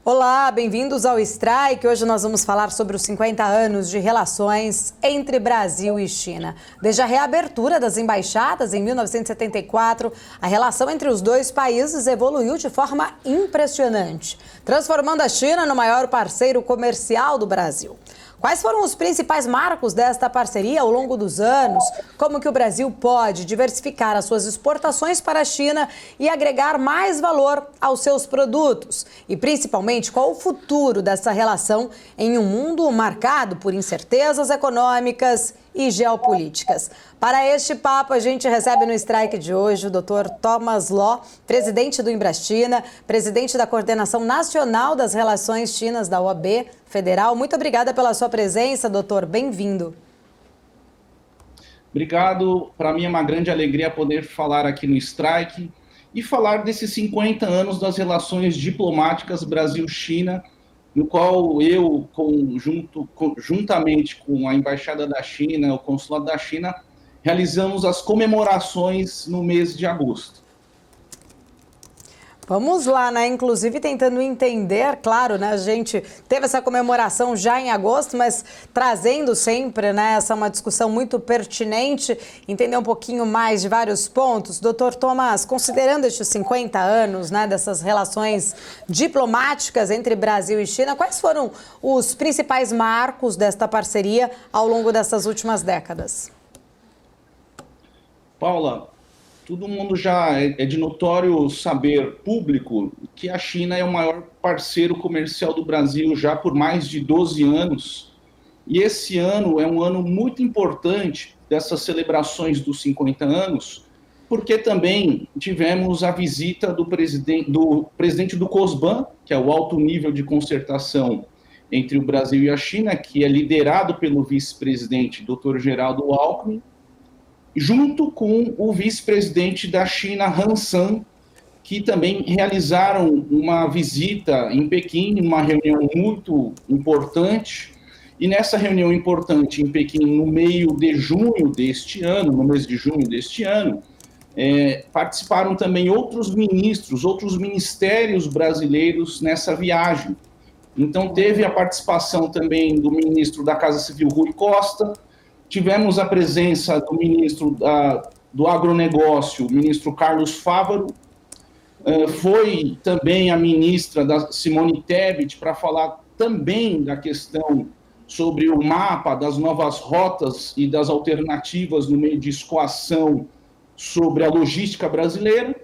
Olá, bem-vindos ao Strike. Hoje nós vamos falar sobre os 50 anos de relações entre Brasil e China. Desde a reabertura das embaixadas em 1974, a relação entre os dois países evoluiu de forma impressionante, transformando a China no maior parceiro comercial do Brasil. Quais foram os principais marcos desta parceria ao longo dos anos? Como que o Brasil pode diversificar as suas exportações para a China e agregar mais valor aos seus produtos? E, principalmente, qual o futuro dessa relação em um mundo marcado por incertezas econômicas e geopolíticas? Para este papo, a gente recebe no Strike de hoje o Dr. Thomas Lo, presidente do Embrachina, presidente da Coordenação Nacional das Relações Chinas da OAB Federal. Muito obrigada pela sua presença, doutor. Bem-vindo. Obrigado. Para mim é uma grande alegria poder falar aqui no Strike e falar desses 50 anos das relações diplomáticas Brasil-China, no qual eu, juntamente com a Embaixada da China, o Consulado da China, realizamos as comemorações no mês de agosto. Vamos lá, né? Inclusive tentando entender, claro, né? A gente teve essa comemoração já em agosto, mas trazendo sempre, né? Essa é uma discussão muito pertinente, entender um pouquinho mais de vários pontos. Doutor Thomas, considerando estes 50 anos, né? Dessas relações diplomáticas entre Brasil e China, quais foram os principais marcos desta parceria ao longo dessas últimas décadas? Paula, todo mundo já é de notório saber público que a China é o maior parceiro comercial do Brasil já por mais de 12 anos. E esse ano é um ano muito importante dessas celebrações dos 50 anos, porque também tivemos a visita do presidente do COSBAN, que é o alto nível de concertação entre o Brasil e a China, que é liderado pelo vice-presidente Dr. Geraldo Alckmin, junto com o vice-presidente da China, Han San, que também realizaram uma visita em Pequim, uma reunião muito importante. E nessa reunião importante em Pequim, no mês de junho deste ano, participaram também outros ministros, outros ministérios brasileiros nessa viagem. Então, teve a participação também do ministro da Casa Civil, Rui Costa. Tivemos a presença do ministro do agronegócio, o ministro Carlos Fávaro. Foi também a ministra Simone Tebet para falar também da questão sobre o mapa das novas rotas e das alternativas no meio de escoação sobre a logística brasileira.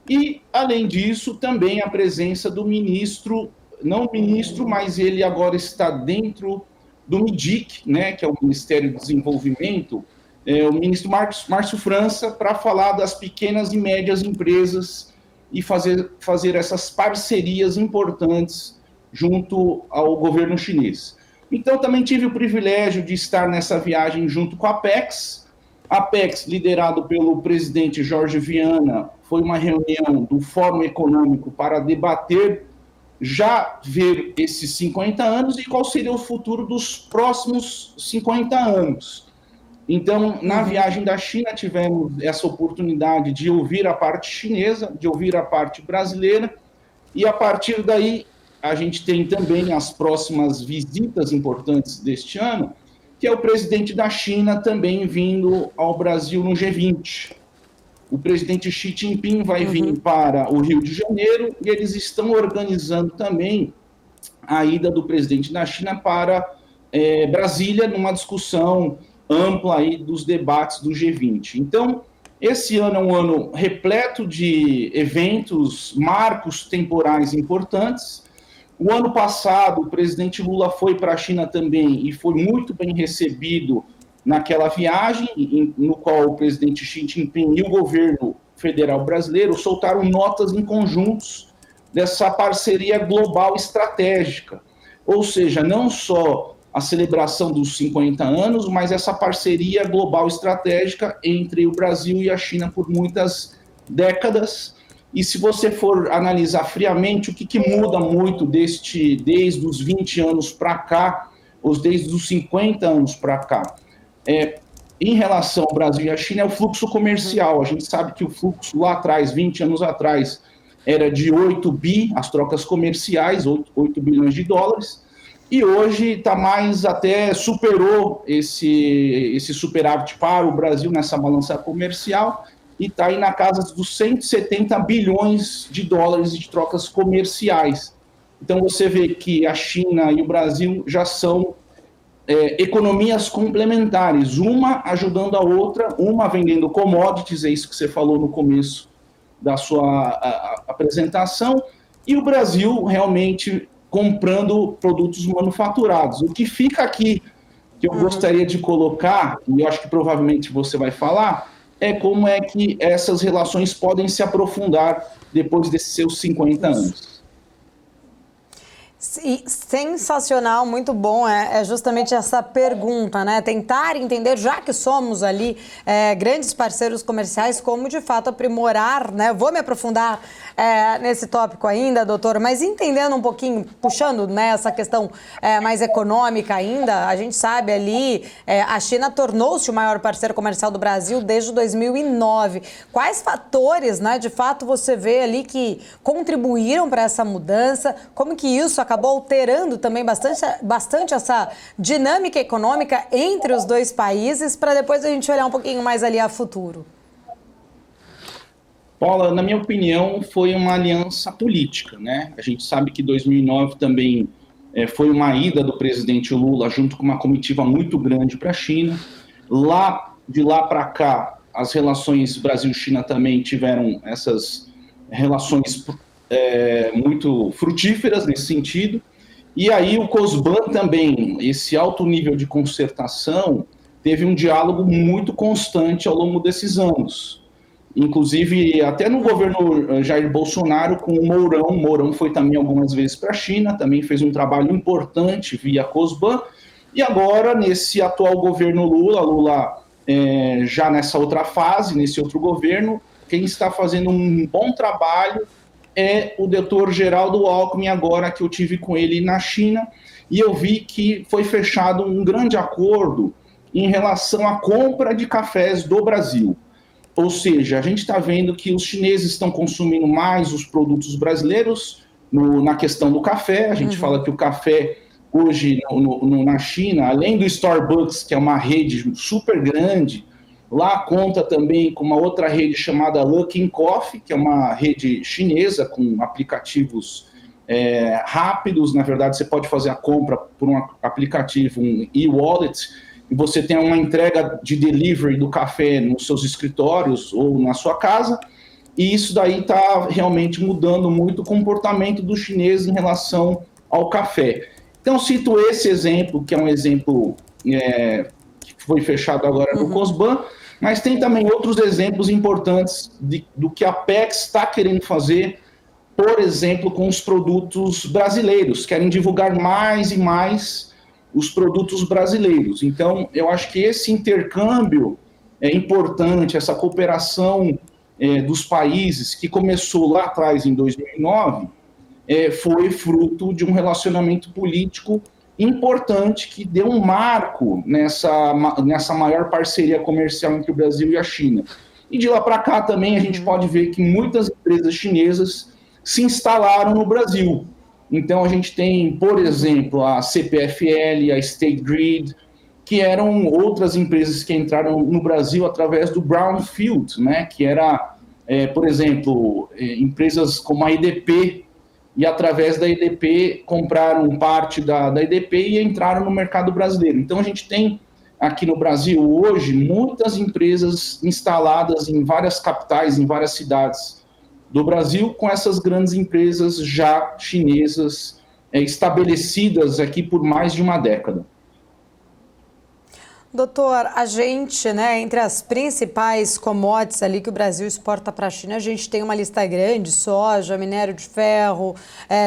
E, além disso, também a presença do ministro, não ministro, mas ele agora está dentro do MIDIC, né, que é o Ministério do Desenvolvimento, o ministro Márcio França, para falar das pequenas e médias empresas e fazer essas parcerias importantes junto ao governo chinês. Então, também tive o privilégio de estar nessa viagem junto com a Apex. A Apex, liderado pelo presidente Jorge Viana, foi uma reunião do Fórum Econômico para debater já ver esses 50 anos e qual seria o futuro dos próximos 50 anos. Então, na viagem da China, tivemos essa oportunidade de ouvir a parte chinesa, de ouvir a parte brasileira, e a partir daí a gente tem também as próximas visitas importantes deste ano, que é o presidente da China também vindo ao Brasil no G20. O presidente Xi Jinping vai vir para o Rio de Janeiro e eles estão organizando também a ida do presidente da China para Brasília, numa discussão ampla aí dos debates do G20. Então, esse ano é um ano repleto de eventos, marcos temporais importantes. O ano passado, o presidente Lula foi para a China também e foi muito bem recebido naquela viagem, no qual o presidente Xi Jinping e o governo federal brasileiro soltaram notas em conjuntos dessa parceria global estratégica. Ou seja, não só a celebração dos 50 anos, mas essa parceria global estratégica entre o Brasil e a China por muitas décadas. E se você for analisar friamente, o que muda muito desde os 20 anos para cá, ou desde os 50 anos para cá? em relação ao Brasil e à China é o fluxo comercial. A gente sabe que o fluxo lá atrás, 20 anos atrás, era de 8 bi, as trocas comerciais, 8 bilhões de dólares, e hoje está mais, até superou esse superávit para o Brasil nessa balança comercial, e está aí na casa dos 170 bilhões de dólares de trocas comerciais. Então você vê que a China e o Brasil já são economias complementares, uma ajudando a outra, uma vendendo commodities, é isso que você falou no começo da sua apresentação, e o Brasil realmente comprando produtos manufaturados. O que fica aqui, que eu gostaria de colocar, e eu acho que provavelmente você vai falar, é como é que essas relações podem se aprofundar depois desses seus 50 anos. Sensacional, muito bom, é justamente essa pergunta, né? Tentar entender, já que somos ali grandes parceiros comerciais, como de fato aprimorar, né? Vou me aprofundar nesse tópico ainda, doutor, mas entendendo um pouquinho, puxando, né, essa questão mais econômica ainda, a gente sabe ali, a China tornou-se o maior parceiro comercial do Brasil desde 2009. Quais fatores, né, de fato você vê ali que contribuíram para essa mudança? Como que isso acabou alterando também bastante essa dinâmica econômica entre os dois países, para depois a gente olhar um pouquinho mais ali a futuro? Paula, na minha opinião, foi uma aliança política, né? A gente sabe que 2009 também foi uma ida do presidente Lula junto com uma comitiva muito grande para a China. De lá para cá, as relações Brasil-China também tiveram essas relações muito frutíferas nesse sentido. E aí o COSBAN também, esse alto nível de concertação, teve um diálogo muito constante ao longo desses anos. Inclusive, até no governo Jair Bolsonaro, com o Mourão. O Mourão foi também algumas vezes para a China, também fez um trabalho importante via COSBAN. E agora, nesse atual governo Lula já nessa outra fase, nesse outro governo, quem está fazendo um bom trabalho é o doutor Geraldo Alckmin, agora que eu tive com ele na China, e eu vi que foi fechado um grande acordo em relação à compra de cafés do Brasil. Ou seja, a gente está vendo que os chineses estão consumindo mais os produtos brasileiros na questão do café. A gente fala que o café hoje na China, além do Starbucks, que é uma rede super grande, lá conta também com uma outra rede chamada Luckin Coffee, que é uma rede chinesa com aplicativos rápidos. Na verdade, você pode fazer a compra por um aplicativo, um e-wallet, e você tem uma entrega de delivery do café nos seus escritórios ou na sua casa, e isso daí está realmente mudando muito o comportamento do chinês em relação ao café. Então, cito esse exemplo, que é um exemplo que foi fechado agora no COSBAN, mas tem também outros exemplos importantes do que a PEX está querendo fazer, por exemplo, com os produtos brasileiros. Querem divulgar mais e mais os produtos brasileiros. Então, eu acho que esse intercâmbio é importante, essa cooperação dos países, que começou lá atrás, em 2009, foi fruto de um relacionamento político importante que deu um marco nessa maior parceria comercial entre o Brasil e a China. E de lá para cá também a gente pode ver que muitas empresas chinesas se instalaram no Brasil. Então a gente tem, por exemplo, a CPFL, a State Grid, que eram outras empresas que entraram no Brasil através do Brownfield, né? Que era, por exemplo, empresas como a EDP, e através da EDP compraram parte da EDP e entraram no mercado brasileiro. Então a gente tem aqui no Brasil hoje muitas empresas instaladas em várias capitais, em várias cidades do Brasil, com essas grandes empresas já chinesas estabelecidas aqui por mais de uma década. Doutor, a gente, né, entre as principais commodities ali que o Brasil exporta para a China, a gente tem uma lista grande: soja, minério de ferro,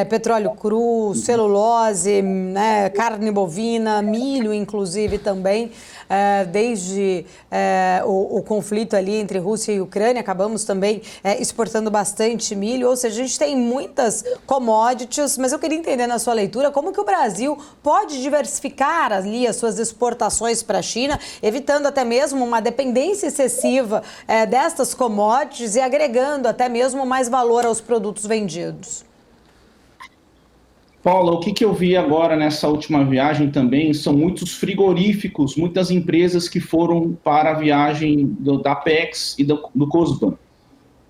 petróleo cru, celulose, né, carne bovina, milho, inclusive, também. Desde o conflito ali entre Rússia e Ucrânia, acabamos também exportando bastante milho. Ou seja, a gente tem muitas commodities, mas eu queria entender na sua leitura como que o Brasil pode diversificar ali as suas exportações para a China, China, evitando até mesmo uma dependência excessiva destas commodities e agregando até mesmo mais valor aos produtos vendidos? Paula, o que eu vi agora nessa última viagem também são muitos frigoríficos, muitas empresas que foram para a viagem da Apex e do Cosban.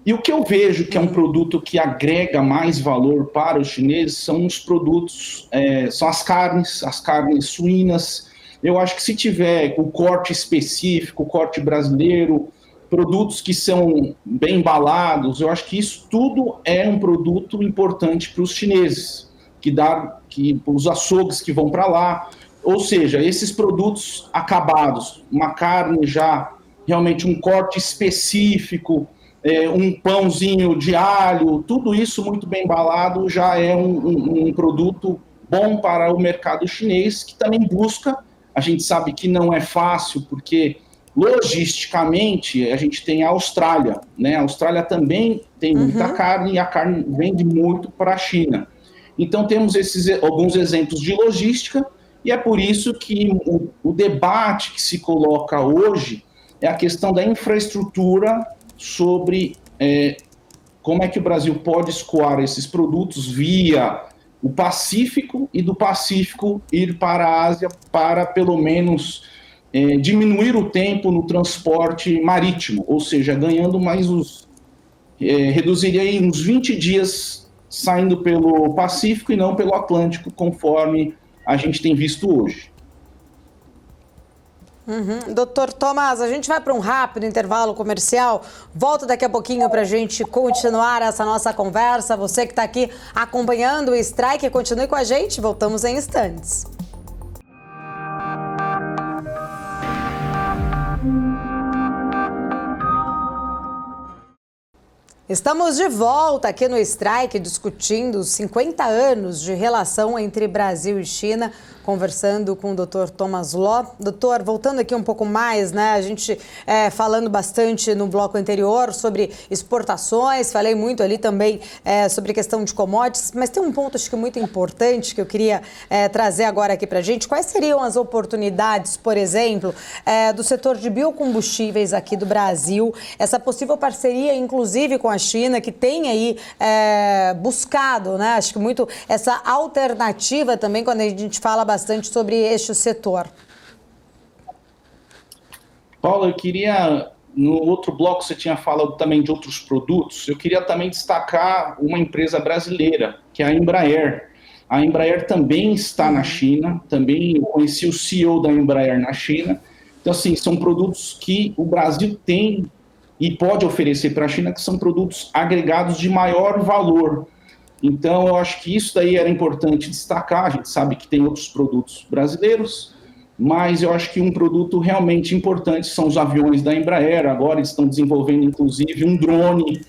E o que eu vejo que é um produto que agrega mais valor para os chineses são os produtos, são as carnes suínas. Eu acho que se tiver o corte específico, o corte brasileiro, produtos que são bem embalados, eu acho que isso tudo é um produto importante para os chineses, que os açougues que vão para lá, ou seja, esses produtos acabados, uma carne já realmente um corte específico, um pãozinho de alho, tudo isso muito bem embalado já é um produto bom para o mercado chinês, que também busca, a gente sabe que não é fácil, porque logisticamente a gente tem a Austrália, né? A Austrália também tem muita carne e a carne vende muito para a China. Então, temos alguns exemplos de logística, e é por isso que o debate que se coloca hoje é a questão da infraestrutura sobre como é que o Brasil pode escoar esses produtos via o Pacífico e do Pacífico ir para a Ásia para, pelo menos, diminuir o tempo no transporte marítimo, ou seja, ganhando mais reduziria aí uns 20 dias saindo pelo Pacífico e não pelo Atlântico, conforme a gente tem visto hoje. Doutor Tomás, a gente vai para um rápido intervalo comercial, volta daqui a pouquinho para a gente continuar essa nossa conversa. Você que está aqui acompanhando o Strike, continue com a gente, voltamos em instantes. Estamos de volta aqui no Strike discutindo os 50 anos de relação entre Brasil e China, conversando com o Dr. Thomas Loh. Doutor, voltando aqui um pouco mais, né? A gente falando bastante no bloco anterior sobre exportações, falei muito ali também sobre questão de commodities, mas tem um ponto acho que muito importante que eu queria trazer agora aqui para a gente. Quais seriam as oportunidades, por exemplo, do setor de biocombustíveis aqui do Brasil, essa possível parceria, inclusive, com a China, que tem aí buscado, né? Acho que muito essa alternativa também, quando a gente fala bastante sobre este setor. Paula, eu queria, no outro bloco você tinha falado também de outros produtos, eu queria também destacar uma empresa brasileira, que é a Embraer. A Embraer também está na China, também eu conheci o CEO da Embraer na China. Então, assim, são produtos que o Brasil tem e pode oferecer para a China, que são produtos agregados de maior valor. Então, eu acho que isso daí era importante destacar. A gente sabe que tem outros produtos brasileiros, mas eu acho que um produto realmente importante são os aviões da Embraer. Agora eles estão desenvolvendo, inclusive, um drone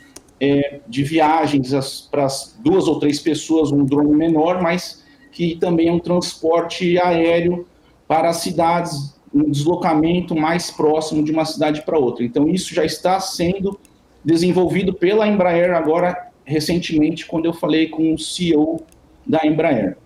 de viagens para as 2 ou 3 pessoas, um drone menor, mas que também é um transporte aéreo para as cidades, um deslocamento mais próximo de uma cidade para outra. Então, isso já está sendo desenvolvido pela Embraer agora, recentemente, quando eu falei com o CEO da Embraer.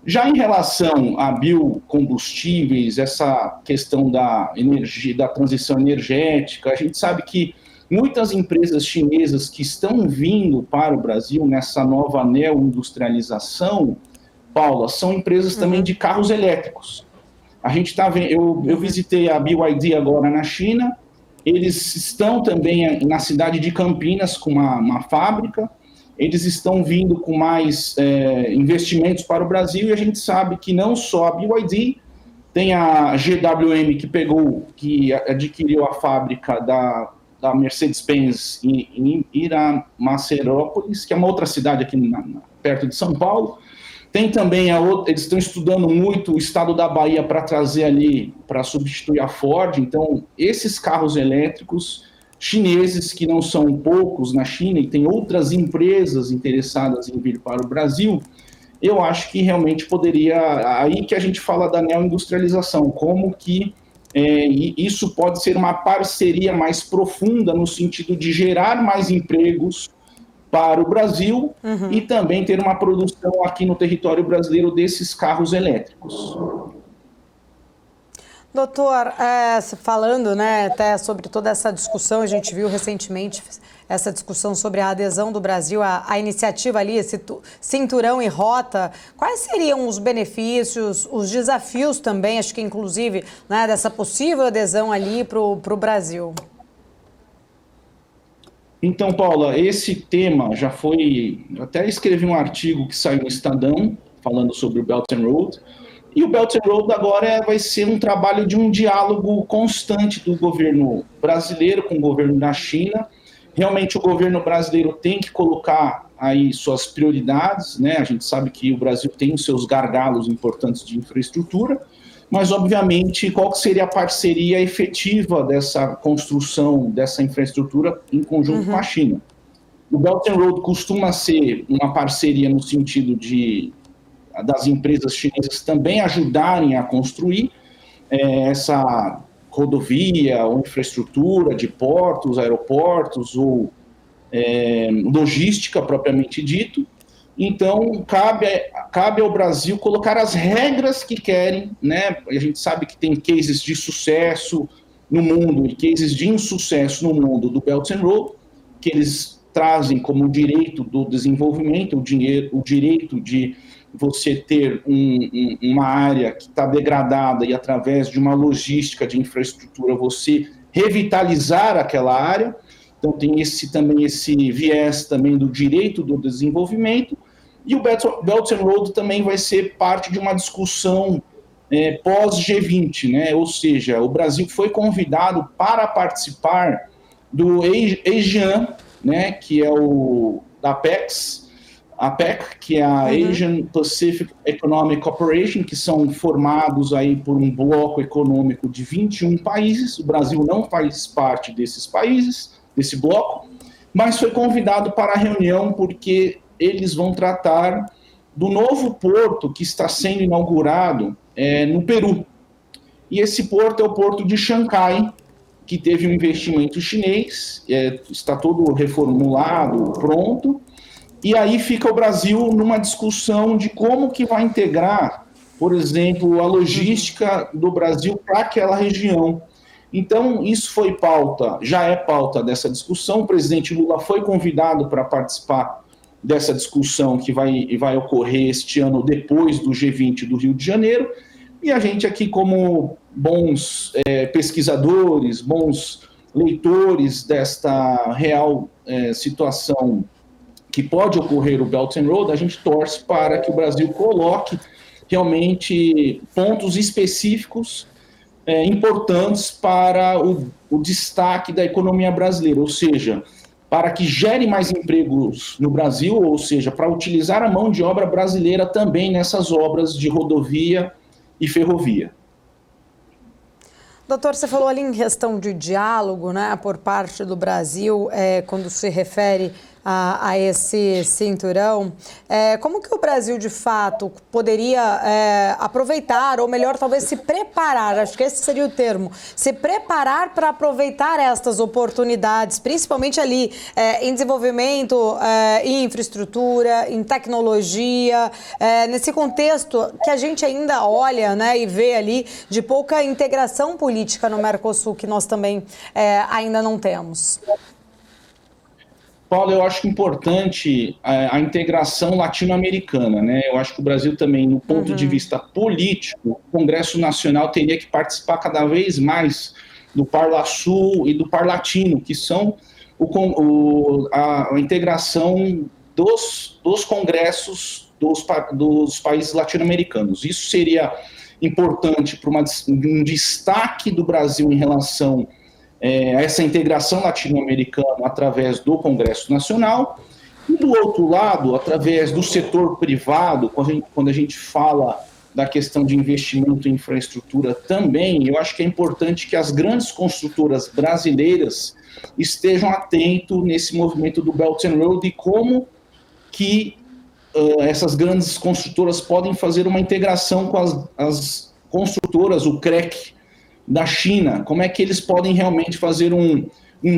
Já em relação a biocombustíveis, essa questão da energia, da transição energética, a gente sabe que muitas empresas chinesas que estão vindo para o Brasil nessa nova neoindustrialização, Paula, são empresas também de carros elétricos. A gente está vendo, eu visitei a BYD agora na China, eles estão também na cidade de Campinas com uma fábrica, eles estão vindo com mais investimentos para o Brasil, e a gente sabe que não só a BYD, tem a GWM que adquiriu a fábrica da Mercedes-Benz em Iracemápolis, que é uma outra cidade aqui perto de São Paulo. Tem também eles estão estudando muito o estado da Bahia para trazer ali, para substituir a Ford. Então, esses carros elétricos chineses, que não são poucos na China, e tem outras empresas interessadas em vir para o Brasil, eu acho que realmente poderia, aí que a gente fala da neoindustrialização, como que isso pode ser uma parceria mais profunda no sentido de gerar mais empregos para o Brasil e também ter uma produção aqui no território brasileiro desses carros elétricos. Doutor, falando, né, até sobre toda essa discussão, a gente viu recentemente essa discussão sobre a adesão do Brasil à iniciativa ali, esse cinturão e rota. Quais seriam os benefícios, os desafios também, acho que inclusive, né, dessa possível adesão ali para o Brasil? Então, Paula, esse tema já foi... Até escrevi um artigo que saiu no Estadão, falando sobre o Belt and Road. E o Belt and Road agora vai ser um trabalho de um diálogo constante do governo brasileiro com o governo da China. Realmente o governo brasileiro tem que colocar aí suas prioridades, né? A gente sabe que o Brasil tem os seus gargalos importantes de infraestrutura, mas obviamente qual que seria a parceria efetiva dessa construção dessa infraestrutura em conjunto com a China? O Belt and Road costuma ser uma parceria no sentido das empresas chinesas também ajudarem a construir essa rodovia ou infraestrutura de portos, aeroportos ou logística propriamente dito. Então, cabe ao Brasil colocar as regras que querem, né? A gente sabe que tem cases de sucesso no mundo e cases de insucesso no mundo do Belt and Road, que eles trazem como direito do desenvolvimento, o direito de você ter uma área que está degradada e através de uma logística de infraestrutura você revitalizar aquela área. Então tem também esse viés também do direito do desenvolvimento. E o Belt and Road também vai ser parte de uma discussão pós-G20, né? Ou seja, o Brasil foi convidado para participar do ASEAN, né? Que é o da APEC, que é a Asian Pacific Economic Cooperation, que são formados aí por um bloco econômico de 21 países. O Brasil não faz parte desses países, desse bloco, mas foi convidado para a reunião porque eles vão tratar do novo porto que está sendo inaugurado no Peru. E esse porto é o porto de Xangai, que teve um investimento chinês, está todo reformulado, pronto. E aí fica o Brasil numa discussão de como que vai integrar, por exemplo, a logística do Brasil para aquela região. Então, isso foi pauta, já é pauta dessa discussão. O presidente Lula foi convidado para participar dessa discussão que vai ocorrer este ano depois do G20 do Rio de Janeiro. E a gente aqui, como bons pesquisadores, bons leitores desta real situação que pode ocorrer o Belt and Road, a gente torce para que o Brasil coloque realmente pontos específicos importantes para o destaque da economia brasileira, ou seja, para que gere mais empregos no Brasil, ou seja, para utilizar a mão de obra brasileira também nessas obras de rodovia e ferrovia. Doutor, você falou ali em questão de diálogo, né, por parte do Brasil, quando se refere a esse cinturão. Como que o Brasil, de fato, poderia aproveitar, ou melhor, talvez se preparar, acho que esse seria o termo, se preparar para aproveitar estas oportunidades, principalmente ali em desenvolvimento, em infraestrutura, em tecnologia, nesse contexto que a gente ainda olha, né, e vê ali de pouca integração política no Mercosul, que nós também ainda não temos? Paulo, eu acho importante a integração latino-americana, né? Eu acho que o Brasil também, no ponto de vista político, o Congresso Nacional teria que participar cada vez mais do Parlasul e do Parlatino, que são a integração dos congressos dos países latino-americanos. Isso seria importante para um destaque do Brasil em relação essa integração latino-americana através do Congresso Nacional, e do outro lado, através do setor privado, quando a gente fala da questão de investimento em infraestrutura também, eu acho que é importante que as grandes construtoras brasileiras estejam atentos nesse movimento do Belt and Road e como que essas grandes construtoras podem fazer uma integração com as construtoras, o CREC, da China, como é que eles podem realmente fazer um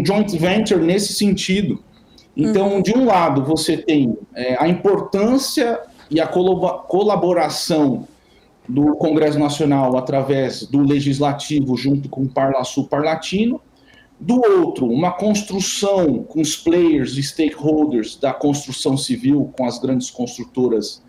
joint venture nesse sentido. Então, de um lado, você tem a importância e a colaboração do Congresso Nacional através do Legislativo junto com o Parlasul Parlatino, do outro, uma construção com os players e stakeholders da construção civil, com as grandes construtoras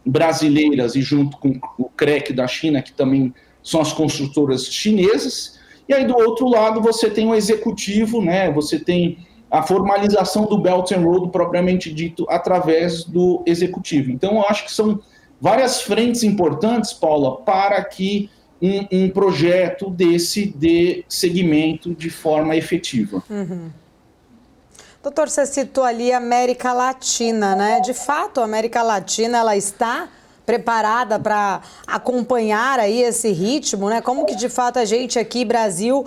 brasileiras e junto com o CREC da China, que também são as construtoras chinesas. E aí, do outro lado, você tem o executivo, né? Você tem a formalização do Belt and Road, propriamente dito, através do executivo. Então, eu acho que são várias frentes importantes, Paula, para que um projeto desse dê seguimento de forma efetiva. Doutor, você citou ali a América Latina, né? De fato, a América Latina, ela está preparada para acompanhar aí esse ritmo, né? Como que de fato a gente aqui, Brasil,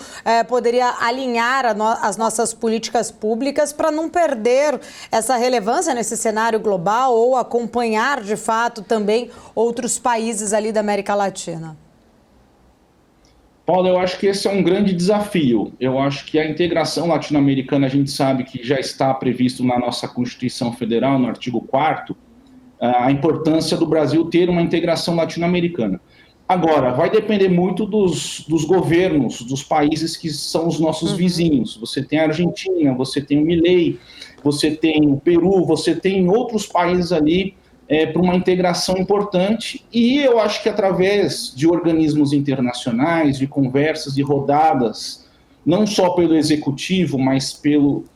poderia alinhar as nossas políticas públicas para não perder essa relevância nesse cenário global ou acompanhar de fato também outros países ali da América Latina? Paulo, eu acho que esse é um grande desafio. Eu acho que a integração latino-americana, a gente sabe que já está previsto na nossa Constituição Federal, no artigo 4º, a importância do Brasil ter uma integração latino-americana. Agora, vai depender muito dos governos, dos países que são os nossos vizinhos. Você tem a Argentina, você tem o Milei, você tem o Peru, você tem outros países ali para uma integração importante. E eu acho que através de organismos internacionais, de conversas e rodadas, não só pelo Executivo, mas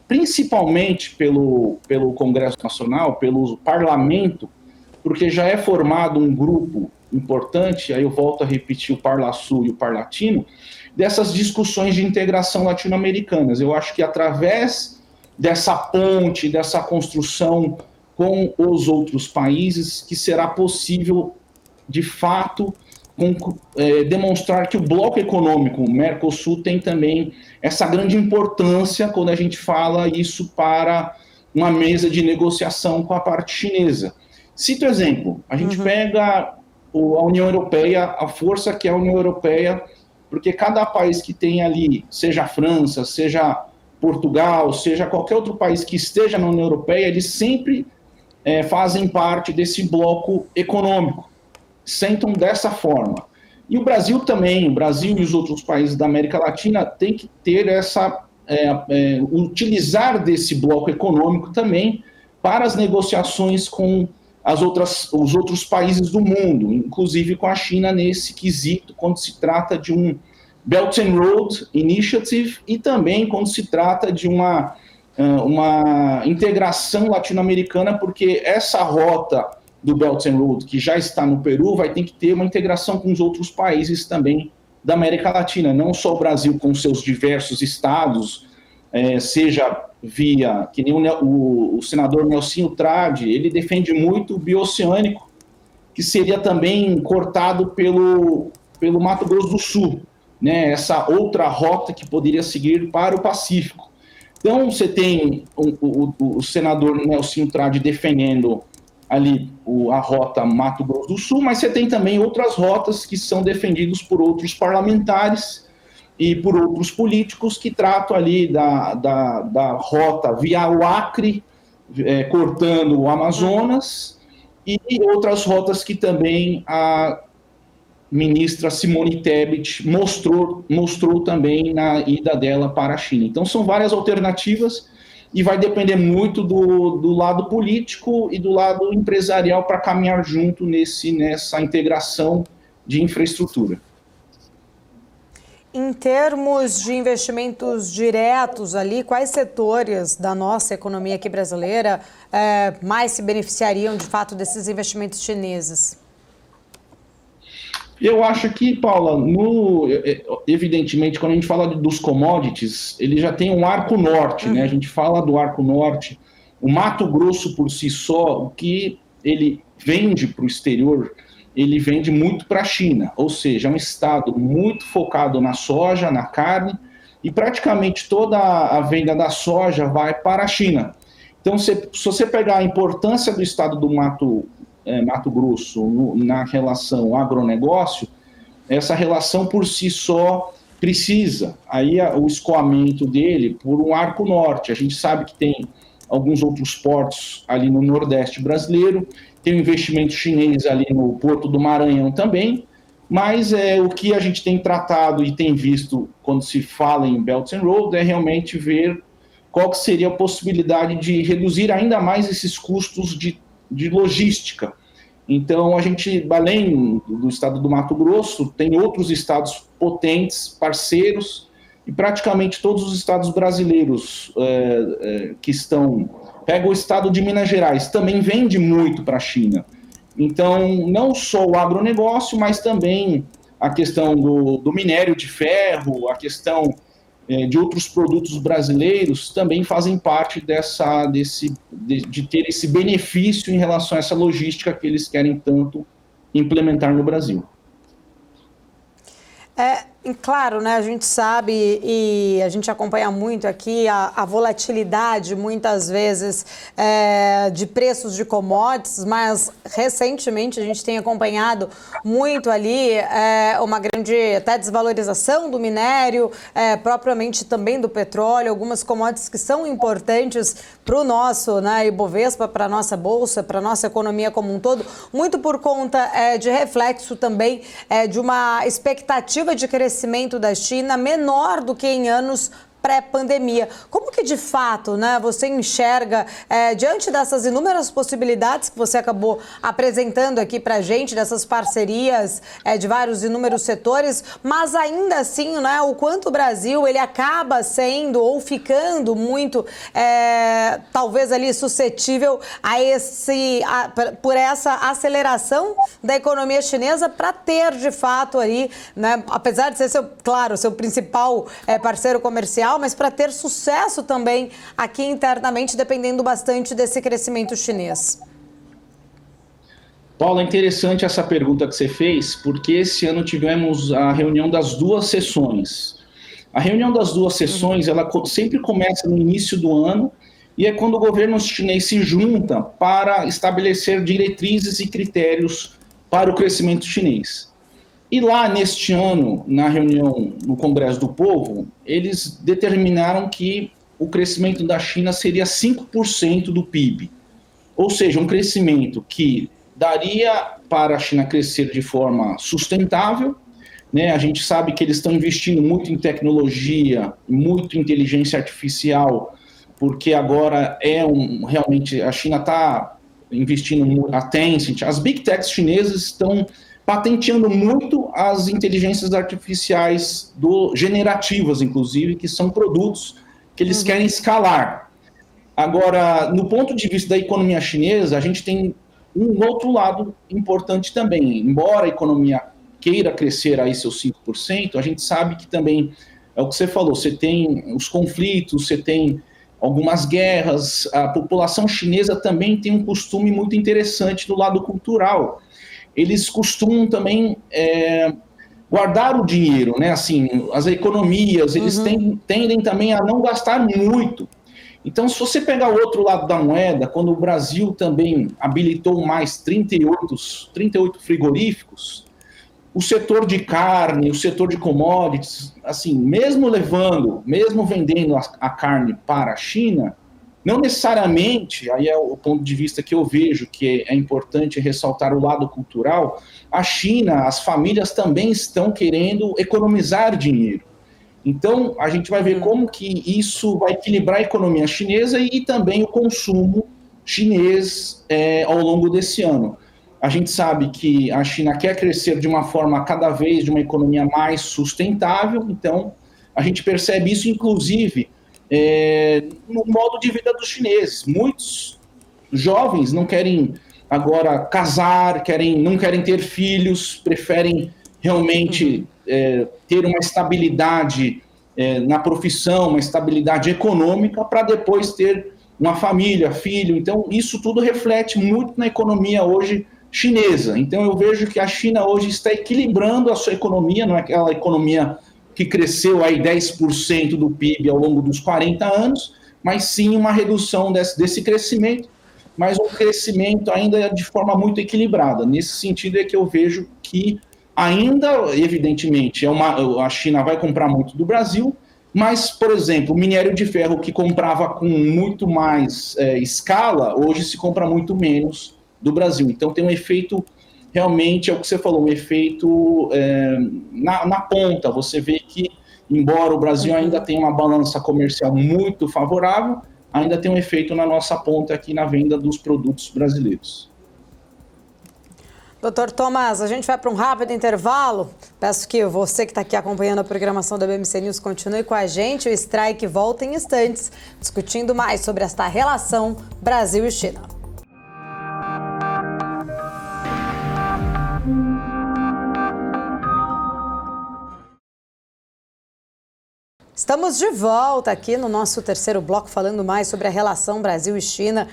principalmente pelo Congresso Nacional, pelo Parlamento, porque já é formado um grupo importante, aí eu volto a repetir o Parlasul e o Parlatino, dessas discussões de integração latino-americanas. Eu acho que através dessa ponte, dessa construção com os outros países, que será possível, de fato, demonstrar que o bloco econômico, o Mercosul, tem também essa grande importância quando a gente fala isso para uma mesa de negociação com a parte chinesa. Cito exemplo, a gente pega a União Europeia, a força que é a União Europeia, porque cada país que tem ali, seja a França, seja Portugal, seja qualquer outro país que esteja na União Europeia, eles sempre fazem parte desse bloco econômico, sentam dessa forma. E o Brasil também, o Brasil e os outros países da América Latina têm que ter utilizar desse bloco econômico também para as negociações com os outros países do mundo, inclusive com a China nesse quesito, quando se trata de um Belt and Road Initiative e também quando se trata de uma integração latino-americana, porque essa rota do Belt and Road, que já está no Peru, vai ter que ter uma integração com os outros países também da América Latina, não só o Brasil com seus diversos estados, seja via, que nem o senador Nelsinho Trade, ele defende muito o bioceânico, que seria também cortado pelo Mato Grosso do Sul, né? Essa outra rota que poderia seguir para o Pacífico. Então, você tem o senador Nelsinho Trade defendendo ali a rota Mato Grosso do Sul, mas você tem também outras rotas que são defendidas por outros parlamentares e por outros políticos que tratam ali da rota via o Acre, cortando o Amazonas, e outras rotas que também a ministra Simone Tebet mostrou também na ida dela para a China. Então, são várias alternativas e vai depender muito do lado político e do lado empresarial para caminhar junto nessa integração de infraestrutura. Em termos de investimentos diretos ali, quais setores da nossa economia aqui brasileira mais se beneficiariam de fato desses investimentos chineses? Eu acho que, Paula, evidentemente, quando a gente fala dos commodities, ele já tem um arco norte, né? A gente fala do arco norte. O Mato Grosso, por si só, o que ele vende para o exterior, ele vende muito para a China, ou seja, é um estado muito focado na soja, na carne, e praticamente toda a venda da soja vai para a China. Então, se você pegar a importância do estado do Mato Grosso na relação agronegócio, essa relação por si só precisa, aí o escoamento dele por um arco norte. A gente sabe que tem alguns outros portos ali no Nordeste brasileiro, tem um investimento chinês ali no Porto do Maranhão também, mas o que a gente tem tratado e tem visto quando se fala em Belt and Road é realmente ver qual que seria a possibilidade de reduzir ainda mais esses custos de logística. Então, a gente, além do estado do Mato Grosso, tem outros estados potentes, parceiros, e praticamente todos os estados brasileiros que estão... Pega o estado de Minas Gerais, também vende muito para a China. Então, não só o agronegócio, mas também a questão do minério de ferro, a questão de outros produtos brasileiros também fazem parte de ter esse benefício em relação a essa logística que eles querem tanto implementar no Brasil. Claro, né, a gente sabe e a gente acompanha muito aqui a volatilidade, muitas vezes, de preços de commodities, mas recentemente a gente tem acompanhado muito ali uma grande até desvalorização do minério, propriamente também do petróleo, algumas commodities que são importantes para o nosso, né, Ibovespa, para a nossa bolsa, para a nossa economia como um todo, muito por conta de reflexo também de uma expectativa de crescimento da China menor do que em anos pré-pandemia. Como que, de fato, né, você enxerga, diante dessas inúmeras possibilidades que você acabou apresentando aqui para a gente, dessas parcerias de vários inúmeros setores, mas ainda assim, né, o quanto o Brasil ele acaba sendo ou ficando muito, talvez ali, suscetível por essa aceleração da economia chinesa para ter, de fato, aí, né, apesar de ser, seu principal parceiro comercial, mas para ter sucesso também aqui internamente, dependendo bastante desse crescimento chinês. Paula, é interessante essa pergunta que você fez, porque esse ano tivemos a reunião das duas sessões. A reunião das duas sessões, ela sempre começa no início do ano, e é quando o governo chinês se junta para estabelecer diretrizes e critérios para o crescimento chinês. E lá, neste ano, na reunião no Congresso do Povo, eles determinaram que o crescimento da China seria 5% do PIB. Ou seja, um crescimento que daria para a China crescer de forma sustentável, né? A gente sabe que eles estão investindo muito em tecnologia, muito em inteligência artificial, porque agora realmente a China está investindo, a Tencent, as Big Techs chinesas estão patenteando muito as inteligências artificiais generativas, inclusive, que são produtos que eles querem escalar. Agora, no ponto de vista da economia chinesa, a gente tem um outro lado importante também. Embora a economia queira crescer aí seus 5%, a gente sabe que também, é o que você falou, você tem os conflitos, você tem algumas guerras, a população chinesa também tem um costume muito interessante do lado cultural. Eles costumam também guardar o dinheiro, né? Assim, as economias, eles tendem também a não gastar muito. Então, se você pegar o outro lado da moeda, quando o Brasil também habilitou mais 38 frigoríficos, o setor de carne, o setor de commodities, assim, mesmo vendendo a carne para a China, não necessariamente, aí é o ponto de vista que eu vejo que é importante ressaltar o lado cultural, a China, as famílias também estão querendo economizar dinheiro. Então, a gente vai ver como que isso vai equilibrar a economia chinesa e também o consumo chinês ao longo desse ano. A gente sabe que a China quer crescer de uma forma cada vez de uma economia mais sustentável, então a gente percebe isso, inclusive, no modo de vida dos chineses. Muitos jovens não querem agora casar, não querem ter filhos, preferem realmente ter uma estabilidade na profissão, uma estabilidade econômica, para depois ter uma família, filho. Então, isso tudo reflete muito na economia hoje chinesa. Então, eu vejo que a China hoje está equilibrando a sua economia, não é aquela economia que cresceu aí 10% do PIB ao longo dos 40 anos, mas sim uma redução desse crescimento, mas um crescimento ainda de forma muito equilibrada. Nesse sentido é que eu vejo que ainda, evidentemente, a China vai comprar muito do Brasil, mas, por exemplo, o minério de ferro que comprava com muito mais escala, hoje se compra muito menos do Brasil. Então tem um efeito realmente é o que você falou, um efeito na ponta. Você vê que, embora o Brasil ainda tenha uma balança comercial muito favorável, ainda tem um efeito na nossa ponta aqui na venda dos produtos brasileiros. Doutor Thomas, a gente vai para um rápido intervalo. Peço que você que está aqui acompanhando a programação da BMC News continue com a gente. O Strike volta em instantes, discutindo mais sobre esta relação Brasil e China. Estamos de volta aqui no nosso terceiro bloco, falando mais sobre a relação Brasil e China.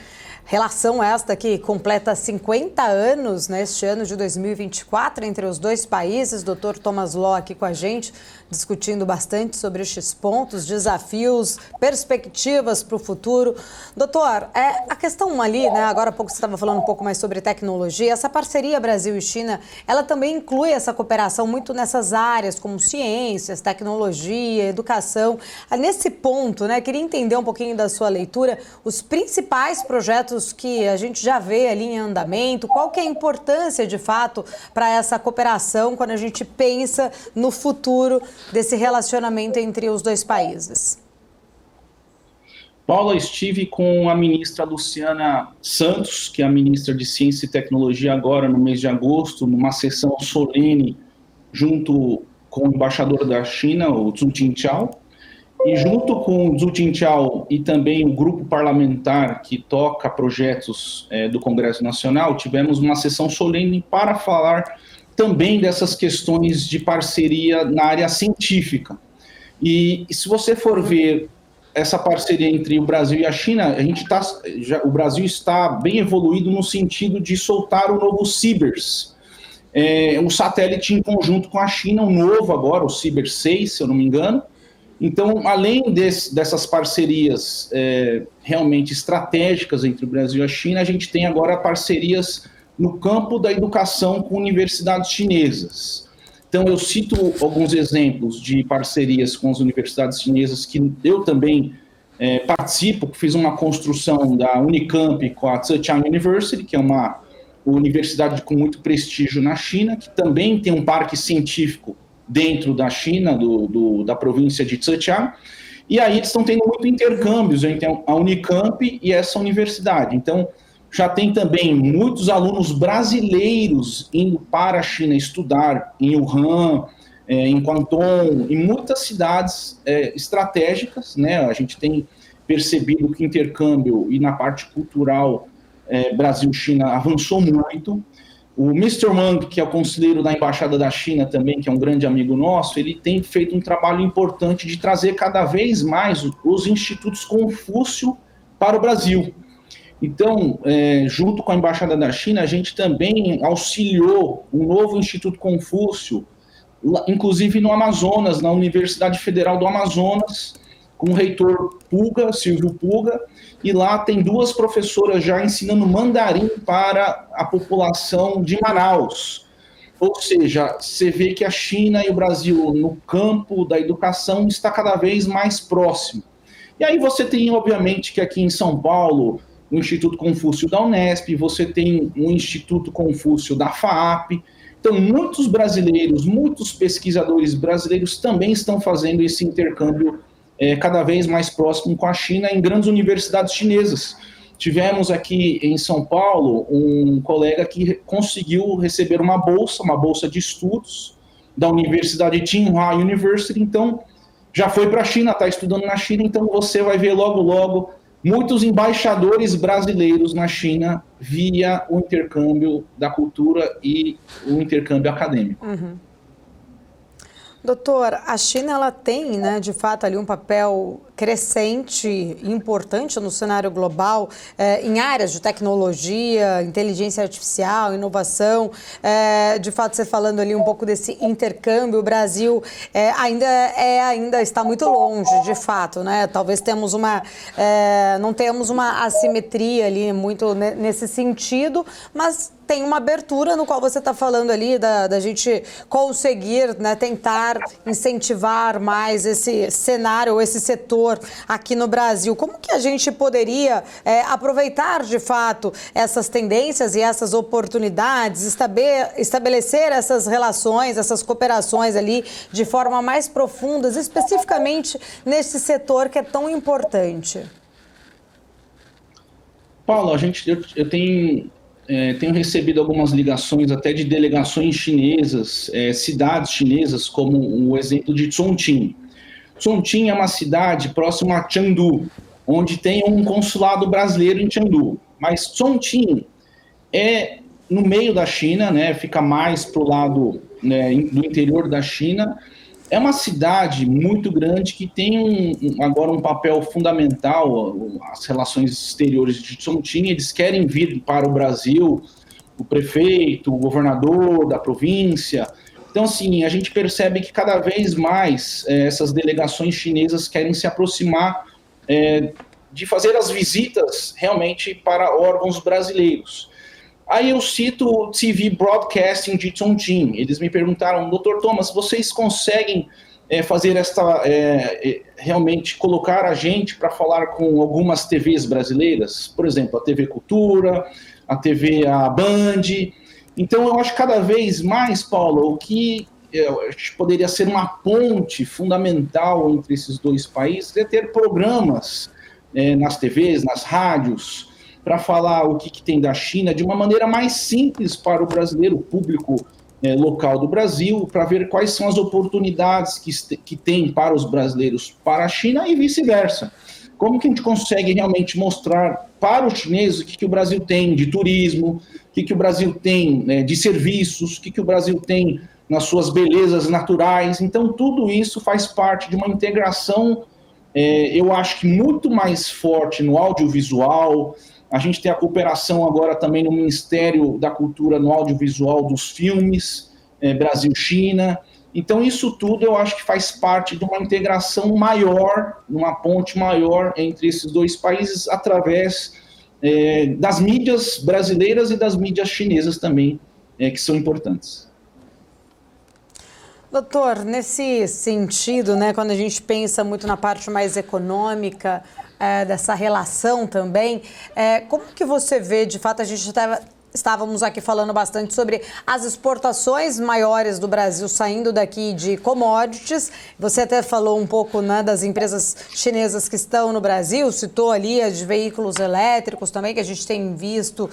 Relação esta que completa 50 anos neste ano de 2024 entre os dois países. Dr. Thomas Law aqui com a gente, discutindo bastante sobre estes pontos, desafios, perspectivas para o futuro. Doutor, a questão ali, né, agora há pouco você estava falando um pouco mais sobre tecnologia, essa parceria Brasil e China, ela também inclui essa cooperação muito nessas áreas como ciências, tecnologia, educação. Nesse ponto, né, queria entender um pouquinho da sua leitura, os principais projetos que a gente já vê ali em andamento, qual que é a importância de fato para essa cooperação quando a gente pensa no futuro desse relacionamento entre os dois países? Paula, estive com a ministra Luciana Santos, que é a ministra de Ciência e Tecnologia agora no mês de agosto, numa sessão solene junto com o embaixador da China, o Zhu Jingzhao. E junto com o Zhu Jingzhao e também o grupo parlamentar que toca projetos do Congresso Nacional, tivemos uma sessão solene para falar também dessas questões de parceria na área científica. E se você for ver essa parceria entre o Brasil e a China, o Brasil está bem evoluído no sentido de soltar o novo CIBERS, um satélite em conjunto com a China, um novo agora, o CIBERS 6, se eu não me engano. Então, além dessas parcerias realmente estratégicas entre o Brasil e a China, a gente tem agora parcerias no campo da educação com universidades chinesas. Então, eu cito alguns exemplos de parcerias com as universidades chinesas que eu também participo, fiz uma construção da Unicamp com a Zhejiang University, que é uma universidade com muito prestígio na China, que também tem um parque científico dentro da China, da província de Zhejiang, e aí eles estão tendo muito intercâmbios entre a Unicamp e essa universidade. Então, já tem também muitos alunos brasileiros indo para a China estudar em Wuhan, em Guangdong, em muitas cidades estratégicas, né? A gente tem percebido que o intercâmbio e na parte cultural Brasil-China avançou muito. O Mr. Wang, que é o conselheiro da Embaixada da China também, que é um grande amigo nosso, ele tem feito um trabalho importante de trazer cada vez mais os institutos Confúcio para o Brasil. Então, junto com a Embaixada da China, a gente também auxiliou um novo Instituto Confúcio, inclusive no Amazonas, na Universidade Federal do Amazonas, com o reitor Puga, Silvio Puga, e lá tem 2 professoras já ensinando mandarim para a população de Manaus. Ou seja, você vê que a China e o Brasil, no campo da educação, está cada vez mais próximo. E aí você tem, obviamente, que aqui em São Paulo, o Instituto Confúcio da Unesp, você tem o Instituto Confúcio da FAAP. Então, muitos brasileiros, muitos pesquisadores brasileiros também estão fazendo esse intercâmbio cada vez mais próximo com a China em grandes universidades chinesas. Tivemos aqui em São Paulo um colega que conseguiu receber uma bolsa de estudos da Universidade Tsinghua University, então já foi para a China, está estudando na China, então você vai ver logo, logo muitos embaixadores brasileiros na China via o intercâmbio da cultura e o intercâmbio acadêmico. Uhum. Doutor, a China ela tem, né, de fato, ali um papel crescente e importante no cenário global em áreas de tecnologia, inteligência artificial, inovação. De fato, você falando ali um pouco desse intercâmbio, o Brasil ainda está muito longe, de fato, né? Talvez não tenhamos uma assimetria ali muito nesse sentido, mas tem uma abertura no qual você está falando ali da gente conseguir, né, tentar incentivar mais esse cenário ou esse setor setor aqui no Brasil. Como que a gente poderia aproveitar, de fato, essas tendências e essas oportunidades, estabelecer essas relações, essas cooperações ali de forma mais profunda, especificamente nesse setor que é tão importante? Paulo, eu tenho recebido algumas ligações até de delegações chinesas, cidades chinesas, como o exemplo de Chongqing. Chongqing é uma cidade próxima a Chengdu, onde tem um consulado brasileiro em Chengdu. Mas Chongqing é no meio da China, né, fica mais para o lado, né, do interior da China. É uma cidade muito grande que tem agora um papel fundamental, as relações exteriores de Chongqing. Eles querem vir para o Brasil, o prefeito, o governador da província. Então, assim, a gente percebe que cada vez mais essas delegações chinesas querem se aproximar de fazer as visitas realmente para órgãos brasileiros. Aí eu cito o TV Broadcasting de Chongqing. Eles me perguntaram, Dr. Thomas, vocês conseguem fazer realmente colocar a gente para falar com algumas TVs brasileiras? Por exemplo, a TV Cultura, a TV Band. Então eu acho que cada vez mais, Paulo, o que poderia ser uma ponte fundamental entre esses dois países é ter programas nas TVs, nas rádios, para falar o que tem da China de uma maneira mais simples para o brasileiro, o público local do Brasil, para ver quais são as oportunidades que tem para os brasileiros para a China e vice-versa. Como que a gente consegue realmente mostrar para os chineses o que o Brasil tem de turismo, o que o Brasil tem de serviços, o que o Brasil tem nas suas belezas naturais. Então, tudo isso faz parte de uma integração, eu acho que muito mais forte no audiovisual. A gente tem a cooperação agora também no Ministério da Cultura, no audiovisual dos filmes, Brasil-China. Então, isso tudo eu acho que faz parte de uma integração maior, uma ponte maior entre esses dois países, através das mídias brasileiras e das mídias chinesas também, que são importantes. Doutor, nesse sentido, né, quando a gente pensa muito na parte mais econômica dessa relação também, como que você vê, de fato, estávamos aqui falando bastante sobre as exportações maiores do Brasil saindo daqui de commodities. Você até falou um pouco, né, das empresas chinesas que estão no Brasil, citou ali as de veículos elétricos também, que a gente tem visto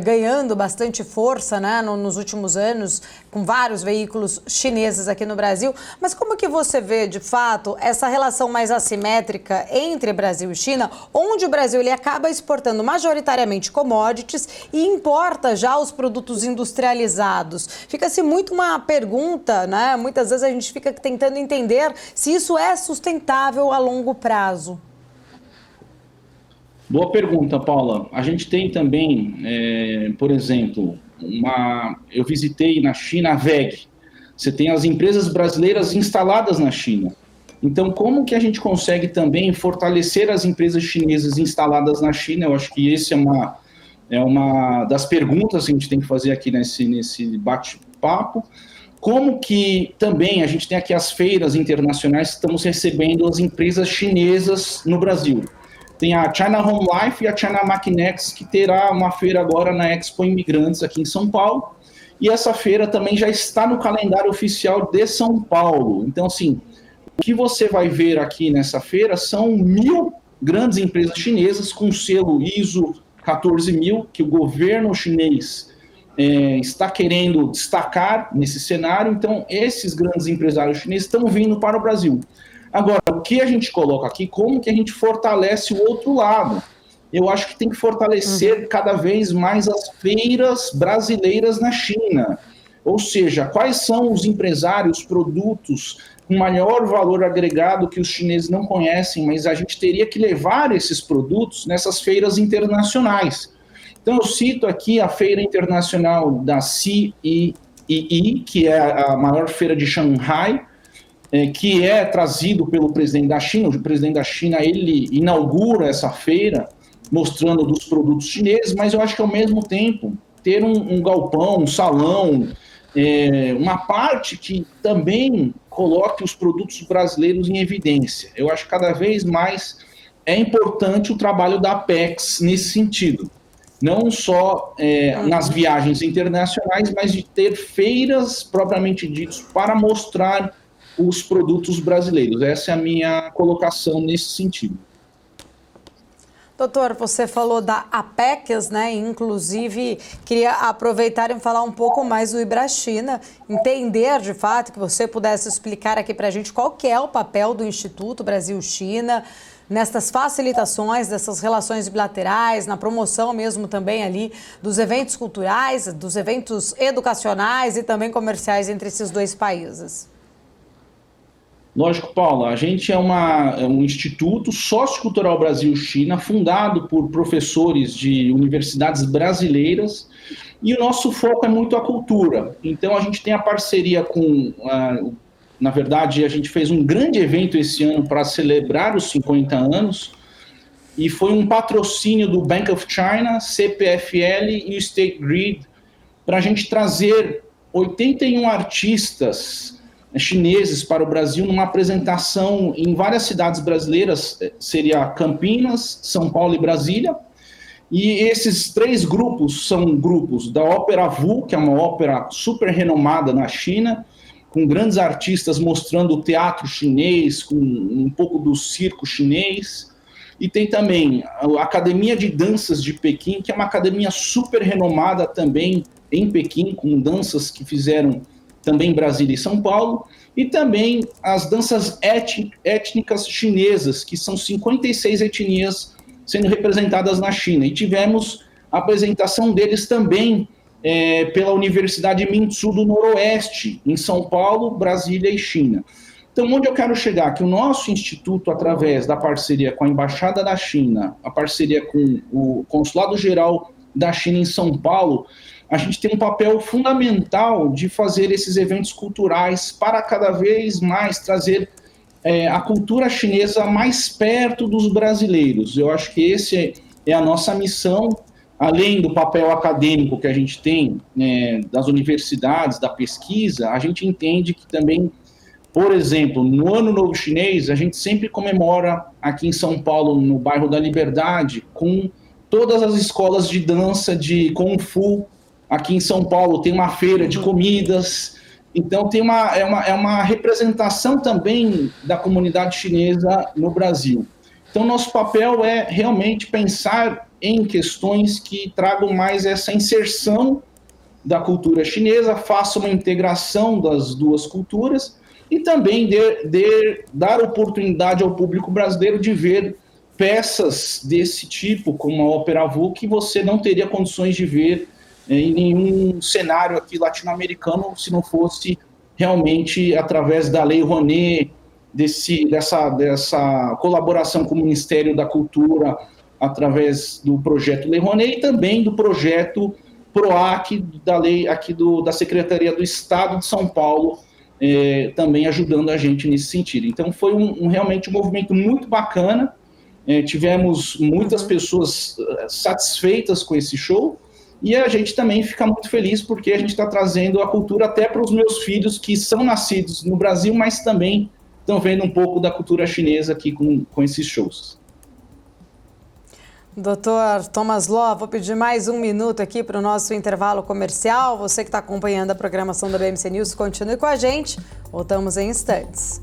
ganhando bastante força, né, nos últimos anos, com vários veículos chineses aqui no Brasil. Mas como que você vê, de fato, essa relação mais assimétrica entre Brasil e China, onde o Brasil ele acaba exportando majoritariamente commodities e importa já os produtos industrializados? Fica-se muito uma pergunta, né? Muitas vezes a gente fica tentando entender se isso é sustentável a longo prazo. Boa pergunta, Paula. A gente tem também, por exemplo, eu visitei na China a WEG. Você tem as empresas brasileiras instaladas na China. Então, como que a gente consegue também fortalecer as empresas chinesas instaladas na China? Eu acho que esse é uma das perguntas que a gente tem que fazer aqui nesse bate-papo. Como que também a gente tem aqui as feiras internacionais, estamos recebendo as empresas chinesas no Brasil. Tem a China Home Life e a China Machinex, que terá uma feira agora na Expo Imigrantes aqui em São Paulo. E essa feira também já está no calendário oficial de São Paulo. Então, assim, o que você vai ver aqui nessa feira são 1.000 grandes empresas chinesas com selo ISO 14.000, que o governo chinês está querendo destacar nesse cenário. Então, esses grandes empresários chineses estão vindo para o Brasil. Agora, o que a gente coloca aqui, como que a gente fortalece o outro lado? Eu acho que tem que fortalecer cada vez mais as feiras brasileiras na China. Ou seja, quais são os empresários, produtos com maior valor agregado que os chineses não conhecem, mas a gente teria que levar esses produtos nessas feiras internacionais. Então, eu cito aqui a Feira Internacional da CEEE, que é a maior feira de Xangai, que é trazido pelo presidente da China. O presidente da China, ele inaugura essa feira, mostrando dos produtos chineses, mas eu acho que, ao mesmo tempo, ter um galpão, um salão uma parte que também coloque os produtos brasileiros em evidência. Eu acho que cada vez mais é importante o trabalho da Apex nesse sentido. Não só nas viagens internacionais, mas de ter feiras propriamente ditas para mostrar os produtos brasileiros. Essa é a minha colocação nesse sentido. Doutor, você falou da Apex, né? Inclusive, queria aproveitar e falar um pouco mais do Ibrachina, entender de fato que você pudesse explicar aqui para a gente qual que é o papel do Instituto Brasil-China nestas facilitações dessas relações bilaterais, na promoção mesmo também ali dos eventos culturais, dos eventos educacionais e também comerciais entre esses dois países. Lógico, Paula, a gente é um instituto sociocultural Brasil-China, fundado por professores de universidades brasileiras, e o nosso foco é muito a cultura. Então, a gente tem a parceria com, na verdade, a gente fez um grande evento esse ano para celebrar os 50 anos, e foi um patrocínio do Bank of China, CPFL e o State Grid, para a gente trazer 81 artistas chineses para o Brasil numa apresentação em várias cidades brasileiras, seria Campinas, São Paulo e Brasília. E esses 3 grupos são grupos da Ópera Vu, que é uma ópera super renomada na China, com grandes artistas mostrando o teatro chinês, com um pouco do circo chinês. E tem também a Academia de Danças de Pequim, que é uma academia super renomada também em Pequim, com danças que fizeram também em Brasília e São Paulo, e também as danças étnicas chinesas, que são 56 etnias sendo representadas na China. E tivemos a apresentação deles também pela Universidade Minzu do Noroeste, em São Paulo, Brasília e China. Então, onde eu quero chegar? Que o nosso instituto, através da parceria com a Embaixada da China, a parceria com o Consulado Geral da China em São Paulo, a gente tem um papel fundamental de fazer esses eventos culturais para cada vez mais trazer a cultura chinesa mais perto dos brasileiros. Eu acho que esse é a nossa missão, além do papel acadêmico que a gente tem das universidades, da pesquisa, a gente entende que também, por exemplo, no Ano Novo Chinês, a gente sempre comemora aqui em São Paulo, no bairro da Liberdade, com todas as escolas de dança de Kung Fu. Aqui em São Paulo tem uma feira de comidas, então tem uma representação também da comunidade chinesa no Brasil. Então nosso papel é realmente pensar em questões que tragam mais essa inserção da cultura chinesa, faça uma integração das duas culturas e também dar oportunidade ao público brasileiro de ver peças desse tipo, como a Ópera Vu, que você não teria condições de ver em nenhum cenário aqui latino-americano, se não fosse realmente através da Lei Rouanet, dessa colaboração com o Ministério da Cultura, através do projeto Lei Rouanet e também do projeto PROAC, da lei aqui da Secretaria do Estado de São Paulo, também ajudando a gente nesse sentido. Então foi realmente um movimento muito bacana, tivemos muitas pessoas satisfeitas com esse show, e a gente também fica muito feliz porque a gente está trazendo a cultura até para os meus filhos que são nascidos no Brasil, mas também estão vendo um pouco da cultura chinesa aqui com esses shows. Doutor Thomas Ló, vou pedir mais um minuto aqui para o nosso intervalo comercial. Você que está acompanhando a programação da BMC News, continue com a gente. Voltamos em instantes.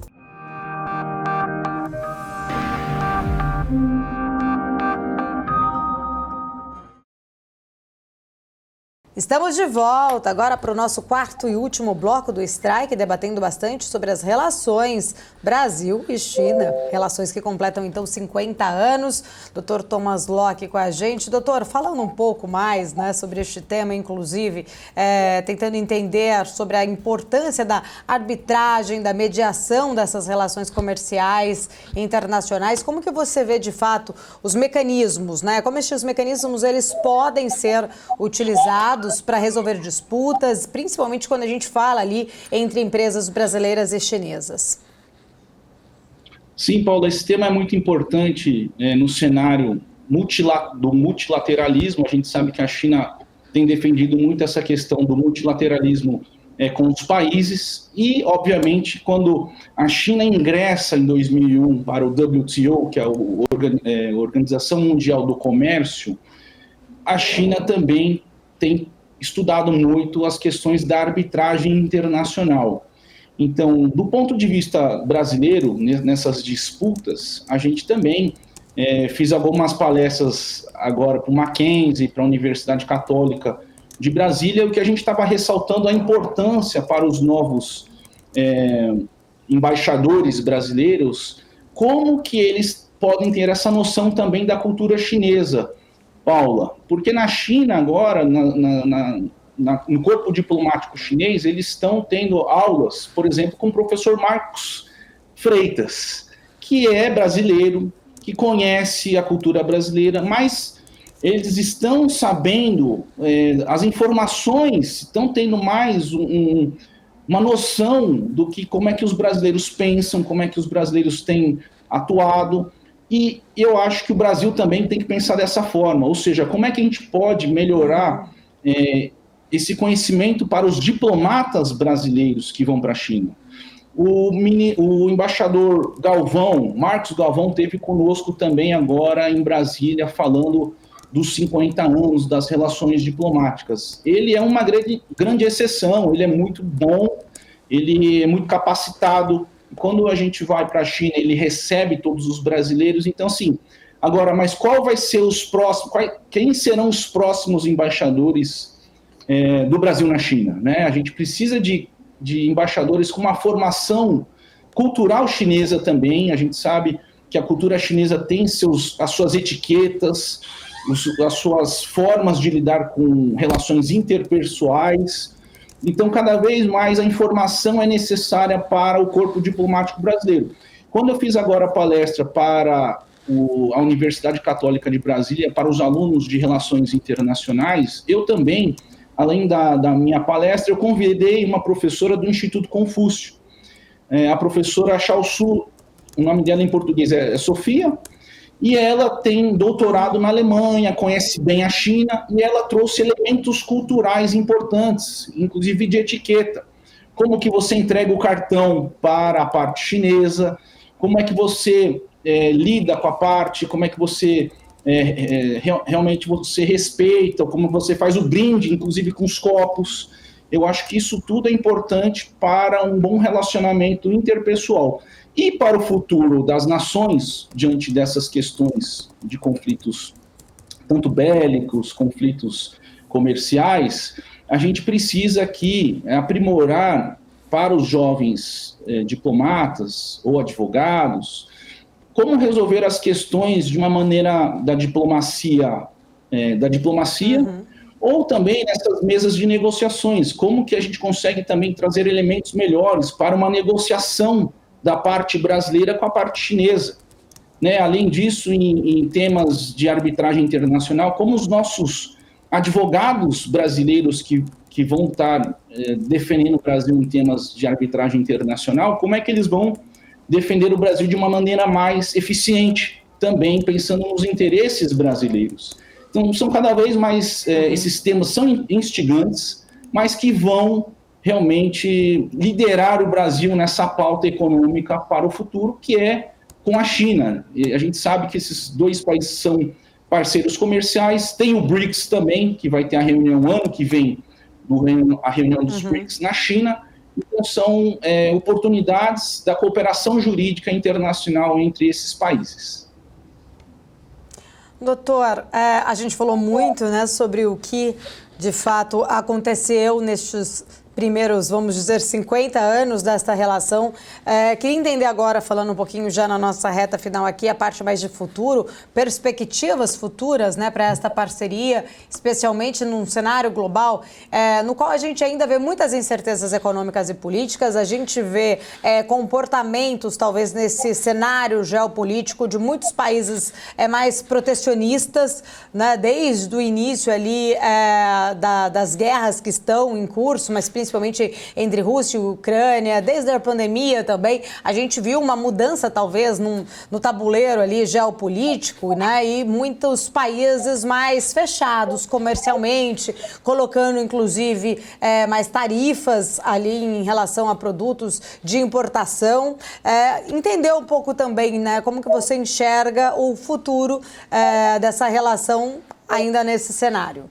Estamos de volta agora para o nosso 4º e último bloco do Strike, debatendo bastante sobre as relações Brasil e China, relações que completam então 50 anos. Dr. Thomas Ló aqui com a gente. Doutor, falando um pouco mais, né, sobre este tema, inclusive, tentando entender sobre a importância da arbitragem, da mediação dessas relações comerciais e internacionais, como que você vê de fato os mecanismos, né? Como estes mecanismos eles podem ser utilizados para resolver disputas, principalmente quando a gente fala ali entre empresas brasileiras e chinesas? Sim, Paula, esse tema é muito importante no cenário do multilateralismo. A gente sabe que a China tem defendido muito essa questão do multilateralismo com os países e, obviamente, quando a China ingressa em 2001 para o WTO, que é a Organização Mundial do Comércio, a China também tem estudado muito as questões da arbitragem internacional. Então, do ponto de vista brasileiro, nessas disputas, a gente também fiz algumas palestras agora para o Mackenzie, para a Universidade Católica de Brasília, o que a gente estava ressaltando a importância para os novos embaixadores brasileiros, como que eles podem ter essa noção também da cultura chinesa, Paula, porque na China agora, no corpo diplomático chinês, eles estão tendo aulas, por exemplo, com o professor Marcos Freitas, que é brasileiro, que conhece a cultura brasileira, mas eles estão sabendo, as informações, estão tendo mais uma noção do que, como é que os brasileiros pensam, como é que os brasileiros têm atuado. E eu acho que o Brasil também tem que pensar dessa forma, ou seja, como é que a gente pode melhorar esse conhecimento para os diplomatas brasileiros que vão para a China. O embaixador Galvão, Marcos Galvão, esteve conosco também agora em Brasília, falando dos 50 anos das relações diplomáticas. Ele é uma grande exceção, ele é muito bom, ele é muito capacitado. Quando a gente vai para a China, ele recebe todos os brasileiros. Então, sim, agora, mas qual vai ser os próximos, quem serão os próximos embaixadores do Brasil na China, né? A gente precisa de embaixadores com uma formação cultural chinesa também. A gente sabe que a cultura chinesa tem as suas etiquetas, as suas formas de lidar com relações interpessoais. Então, cada vez mais a informação é necessária para o corpo diplomático brasileiro. Quando eu fiz agora a palestra para a Universidade Católica de Brasília, para os alunos de Relações Internacionais, eu também, além da minha palestra, eu convidei uma professora do Instituto Confúcio, a professora Chao Su, o nome dela em português é Sofia, e ela tem doutorado na Alemanha, conhece bem a China, e ela trouxe elementos culturais importantes, inclusive de etiqueta. Como que você entrega o cartão para a parte chinesa, como é que você lida com a parte, como é que você realmente você respeita, como você faz o brinde, inclusive com os copos. Eu acho que isso tudo é importante para um bom relacionamento interpessoal. E para o futuro das nações, diante dessas questões de conflitos, tanto bélicos, conflitos comerciais, a gente precisa aqui aprimorar para os jovens diplomatas ou advogados, como resolver as questões de uma maneira da diplomacia, ou também nessas mesas de negociações, como que a gente consegue também trazer elementos melhores para uma negociação da parte brasileira com a parte chinesa. Né? Além disso, em temas de arbitragem internacional, como os nossos advogados brasileiros que vão estar defendendo o Brasil em temas de arbitragem internacional, como é que eles vão defender o Brasil de uma maneira mais eficiente, também pensando nos interesses brasileiros. Então, são cada vez mais, esses temas são instigantes, mas que vão realmente liderar o Brasil nessa pauta econômica para o futuro, que é com a China. E a gente sabe que esses dois países são parceiros comerciais, tem o BRICS também, que vai ter a reunião ano que vem, a reunião dos BRICS na China. Então, são oportunidades da cooperação jurídica internacional entre esses países. Doutor, a gente falou muito, né, sobre o que, de fato, aconteceu nestes primeiros, vamos dizer, 50 anos desta relação. Queria entender agora, falando um pouquinho já na nossa reta final aqui, a parte mais de futuro, perspectivas futuras, né, para esta parceria, especialmente num cenário global, no qual a gente ainda vê muitas incertezas econômicas e políticas, a gente vê comportamentos, talvez, nesse cenário geopolítico de muitos países mais protecionistas, né, desde o início ali das guerras que estão em curso, mas principalmente entre Rússia e Ucrânia, desde a pandemia também, a gente viu uma mudança talvez no tabuleiro ali geopolítico, né? E muitos países mais fechados comercialmente, colocando inclusive mais tarifas ali em relação a produtos de importação. Entender um pouco também, né, como que você enxerga o futuro dessa relação ainda nesse cenário.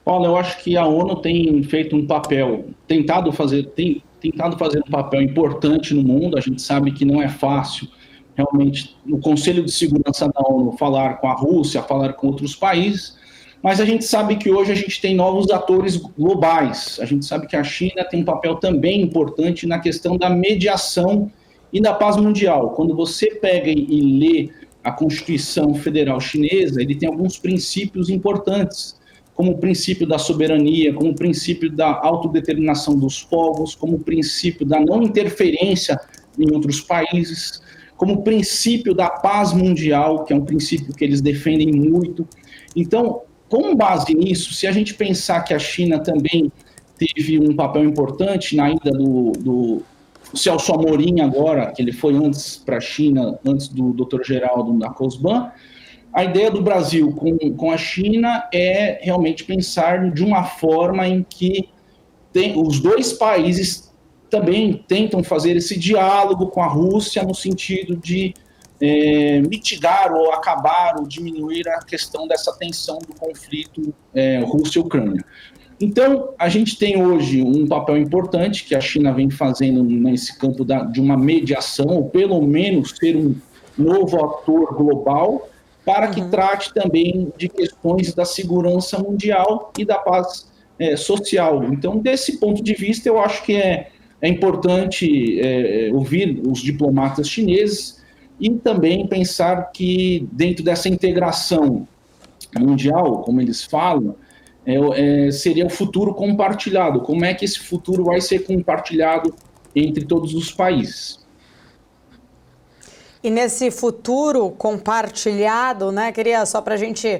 Paula, eu acho que a ONU tem feito um papel, tentado fazer um papel importante no mundo. A gente sabe que não é fácil, realmente, no Conselho de Segurança da ONU falar com a Rússia, falar com outros países, mas a gente sabe que hoje a gente tem novos atores globais. A gente sabe que a China tem um papel também importante na questão da mediação e da paz mundial. Quando você pega e lê a Constituição Federal Chinesa, ele tem alguns princípios importantes, como o princípio da soberania, como o princípio da autodeterminação dos povos, como o princípio da não interferência em outros países, como o princípio da paz mundial, que é um princípio que eles defendem muito. Então, com base nisso, se a gente pensar que a China também teve um papel importante na ida do Celso Amorim agora, que ele foi antes para a China, antes do Dr. Geraldo na COSBAN, a ideia do Brasil com a China é realmente pensar de uma forma em que os dois países também tentam fazer esse diálogo com a Rússia no sentido de mitigar ou acabar ou diminuir a questão dessa tensão do conflito Rússia-Ucrânia. Então, a gente tem hoje um papel importante que a China vem fazendo nesse campo de uma mediação, ou pelo menos ser um novo ator global, para que trate também de questões da segurança mundial e da paz social. Então, desse ponto de vista, eu acho que é importante ouvir os diplomatas chineses e também pensar que dentro dessa integração mundial, como eles falam, seria o futuro compartilhado. Como é que esse futuro vai ser compartilhado entre todos os países? E nesse futuro compartilhado, né, queria só para a gente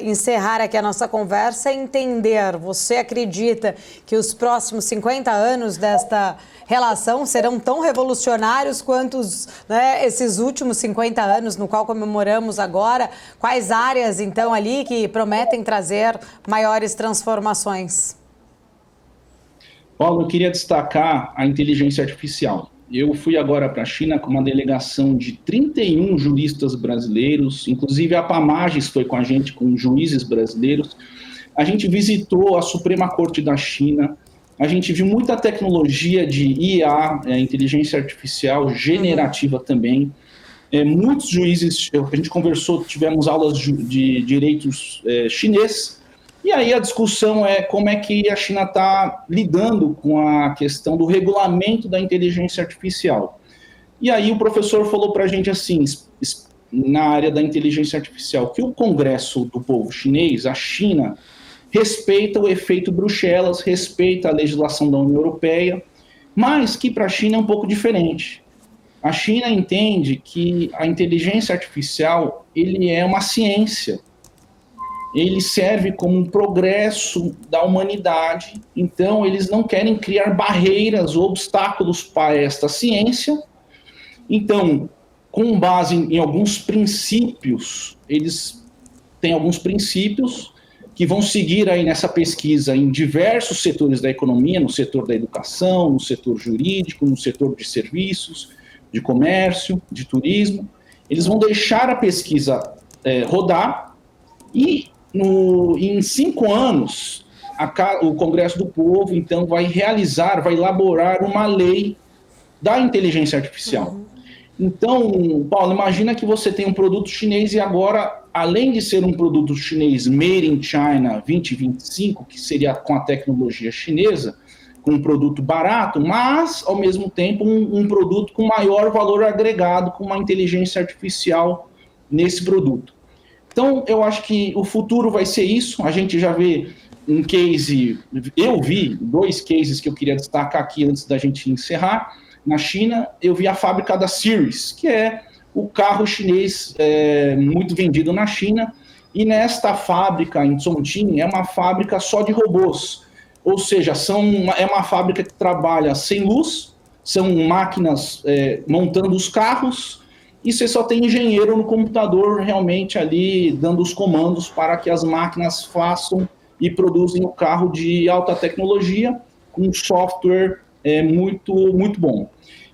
encerrar aqui a nossa conversa, entender, você acredita que os próximos 50 anos desta relação serão tão revolucionários quanto esses últimos 50 anos no qual comemoramos agora? Quais áreas, então, ali que prometem trazer maiores transformações? Paulo, eu queria destacar a inteligência artificial. Eu fui agora para a China com uma delegação de 31 juristas brasileiros, inclusive a Pamages foi com a gente, com juízes brasileiros. A gente visitou a Suprema Corte da China, a gente viu muita tecnologia de IA, inteligência artificial generativa também. Muitos juízes, a gente conversou, tivemos aulas de direitos chinês, e aí a discussão é como é que a China está lidando com a questão do regulamento da inteligência artificial. E aí o professor falou para a gente assim, na área da inteligência artificial, que o Congresso do Povo Chinês, a China, respeita o efeito Bruxelas, respeita a legislação da União Europeia, mas que para a China é um pouco diferente. A China entende que a inteligência artificial ele é uma ciência. Ele serve como um progresso da humanidade, então eles não querem criar barreiras ou obstáculos para esta ciência. Então, com base em alguns princípios, eles têm alguns princípios que vão seguir aí nessa pesquisa em diversos setores da economia, no setor da educação, no setor jurídico, no setor de serviços, de comércio, de turismo. Eles vão deixar a pesquisa rodar e em 5 anos, o Congresso do Povo, então, vai elaborar uma lei da inteligência artificial. Então, Paulo, imagina que você tem um produto chinês e agora, além de ser um produto chinês made in China 2025, que seria com a tecnologia chinesa, com um produto barato, mas, ao mesmo tempo, um produto com maior valor agregado, com uma inteligência artificial nesse produto. Então, eu acho que o futuro vai ser isso. A gente já vê um case, eu vi 2 cases que eu queria destacar aqui antes da gente encerrar. Na China, eu vi a fábrica da Series, que é o carro chinês muito vendido na China, E nesta fábrica em Chongqing é uma fábrica só de robôs, ou seja, é uma fábrica que trabalha sem luz, são máquinas montando os carros, e você só tem engenheiro no computador realmente ali dando os comandos para que as máquinas façam e produzem o carro de alta tecnologia com um software muito, muito bom.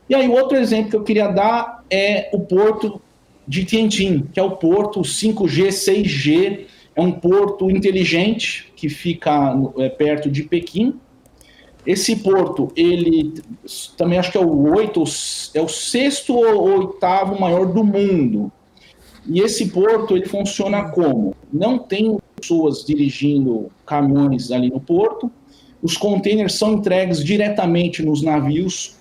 E aí, outro exemplo que eu queria dar é o porto de Tianjin, que é o porto 5G, 6G, é um porto inteligente que fica perto de Pequim. Esse porto, ele também acho que é o sexto ou oitavo maior do mundo. E esse porto, ele funciona como? Não tem pessoas dirigindo caminhões ali no porto, os containers são entregues diretamente nos navios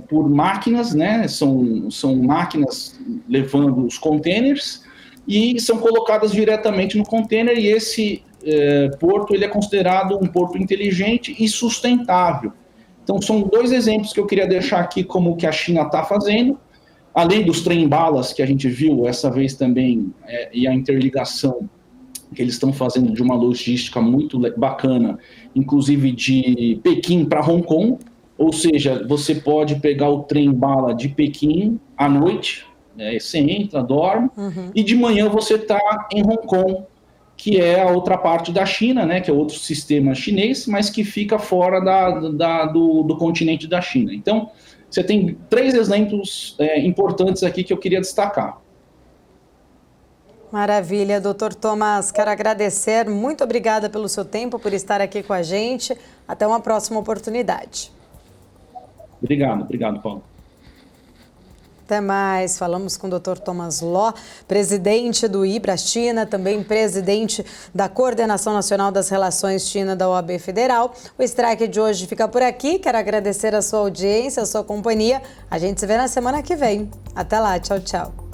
por máquinas, né? São máquinas levando os containers e são colocadas diretamente no container, e esse porto ele é considerado um porto inteligente e sustentável. Então são dois exemplos que eu queria deixar aqui como que a China está fazendo, além dos trem-balas que a gente viu essa vez também, e a interligação que eles estão fazendo de uma logística muito bacana, inclusive de Pequim para Hong Kong, ou seja, você pode pegar o trem-bala de Pequim à noite, você entra, dorme, e de manhã você está em Hong Kong, que é a outra parte da China, né, que é outro sistema chinês, mas que fica fora do continente da China. Então, você tem 3 exemplos importantes aqui que eu queria destacar. Maravilha, doutor Thomas, quero agradecer, muito obrigada pelo seu tempo, por estar aqui com a gente. Até uma próxima oportunidade. Obrigado, Paulo. Até mais. Falamos com o Dr. Thomas Loh, presidente do IBRA-China, também presidente da Coordenação Nacional das Relações China da OAB Federal. O Strike de hoje fica por aqui. Quero agradecer a sua audiência, a sua companhia. A gente se vê na semana que vem. Até lá. Tchau, tchau.